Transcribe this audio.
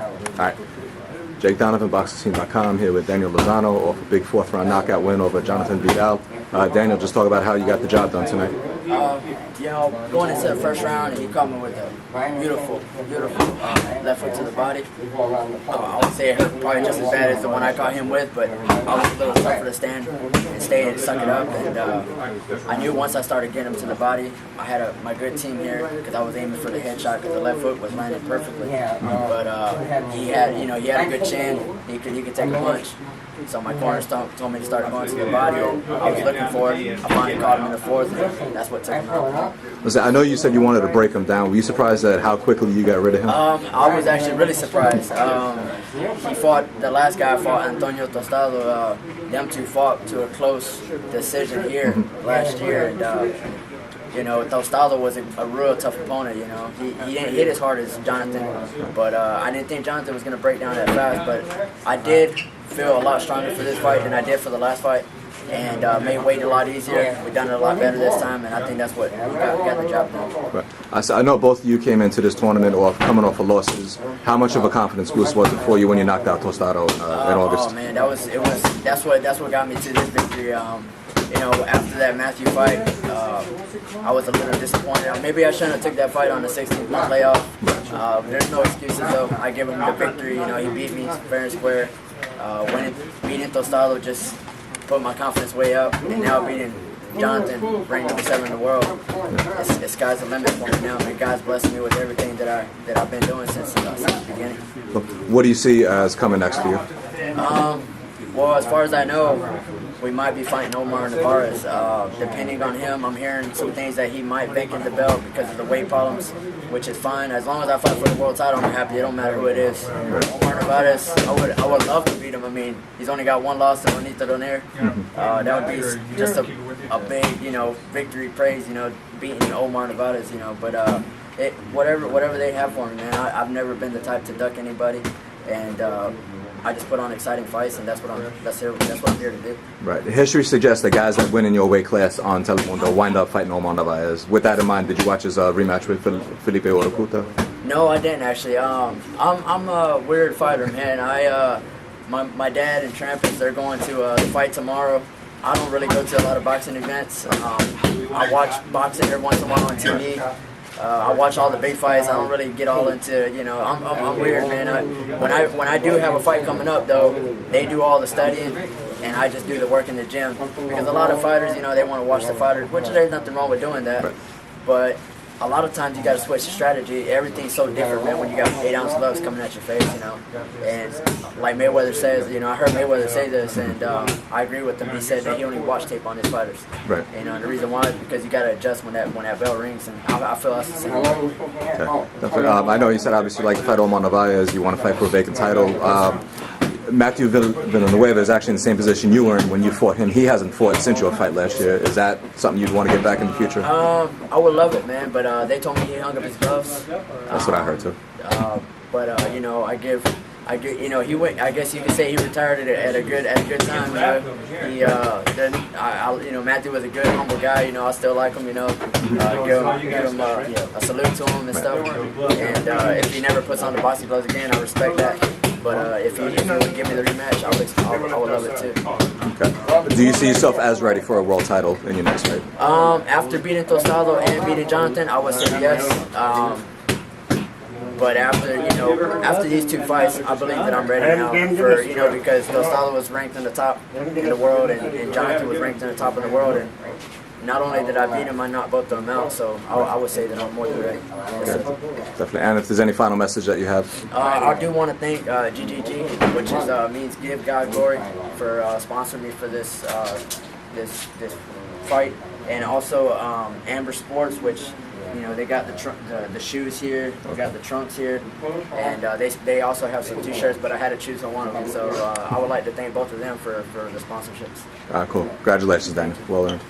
All right. Jake Donovan, BoxingScene.com, here with Daniel Lozano off a big fourth-round knockout win over Jonathan Vidal. Daniel, just talk about how you got the job done tonight. Going into the first round, he caught me with a beautiful left hook to the body. I would say it hurt probably just as bad as the one I caught him with, but I was a little tougher to stand and stay and suck it up. And I knew once I started getting him to the body, I had my good team here because I was aiming for the headshot because the left hook was landing perfectly. But he had a good chin. He could take a punch. So my corner told me to start going to the body. I was looking for it. I finally caught him in the fourth, and that's what took him out. Listen, I know you said you wanted to break him down. Were you surprised at how quickly you got rid of him? I was actually really surprised. The last guy fought Antonio Tostado. Them two fought to a close decision here last year. And, Tostado was a real tough opponent, He didn't hit as hard as Jonathan, but I didn't think Jonathan was going to break down that fast, but I did feel a lot stronger for this fight than I did for the last fight, and made weight a lot easier. We've done it a lot better this time, and I think that's what got the job done. Right. I know both of you came into this tournament coming off of losses. How much of a confidence boost was it for you when you knocked out Tostado in August? Oh man, that's what got me to this victory. After that Matthew fight, I was a little disappointed. Maybe I shouldn't have took that fight on the 16th month layoff. There's no excuses though. I give him the victory. He beat me fair and square. Beating Tostado just put my confidence way up, and now beating Jonathan, ranked number 7 in the world, the sky's the limit for me now. And God's blessing me with everything that I've been doing since the beginning. What do you see as coming next for you? Well, as far as I know, we might be fighting Omar Navarez. Depending on him, I'm hearing some things that he might vacate the belt because of the weight problems, which is fine. As long as I fight for the world title, I'm happy. It don't matter who it is. Omar Navarez, I would love to beat him. I mean, he's only got one loss to Juanito Donaire. That would be just a big, victory praise, beating Omar Navarez, But whatever they have for me, man, I've never been the type to duck anybody, and I just put on exciting fights, and that's what I'm here to do. Right. History suggests that guys that win in your weight class on Telemundo wind up fighting Omar Narvaez. With that in mind, did you watch his rematch with Felipe Orocuta? No, I didn't actually. I'm a weird fighter, man. My dad and Trampus, they're going to the fight tomorrow. I don't really go to a lot of boxing events. I watch boxing every once in a while on TV. I watch all the big fights. I don't really get all into, I'm weird, man. When I do have a fight coming up, though, they do all the studying, and I just do the work in the gym. Because a lot of fighters, they want to watch the fighters, which there's nothing wrong with doing that. But a lot of times you got to switch the strategy. Everything's so different, man, when you got 8-ounce gloves coming at your face, And like Mayweather says, I heard Mayweather say this, and I agree with him. He said that he only watched tape on his fighters. Right. And the reason why is because you got to adjust when that bell rings, and I feel that's the same. Okay. I know you said obviously you like to fight Omar Narvaez, you want to fight for a vacant title. Matthew Villanueva is actually in the same position you were in when you fought him. He hasn't fought since your fight last year. Is that something you'd want to get back in the future? I would love it, man, but they told me he hung up his gloves. That's what I heard too. He went. I guess you could say he retired at a good time. Matthew was a good, humble guy. I still like him. Give him a salute to him and stuff. And if he never puts on the boxing gloves again, I respect that. But if he would give me the rematch, I would love it too. Okay. Do you see yourself as ready for a world title in your next fight? After beating Tostado and beating Jonathan, I would say yes. But after these two fights, I believe that I'm ready now because Lozano was ranked in the top in the world, and Jonathan was ranked in the top in the world, and not only did I beat him, I knocked both of them out. So I would say that I'm more than ready. Definitely. And if there's any final message that you have, I do want to thank GGG, which means Give God Glory, for sponsoring me for this fight, and also Amber Sports, which. They got the shoes here, they got the trunks here, and they also have some T-shirts, but I had to choose on one of them. So I would like to thank both of them for the sponsorships. Cool. Congratulations, Daniel. Well earned.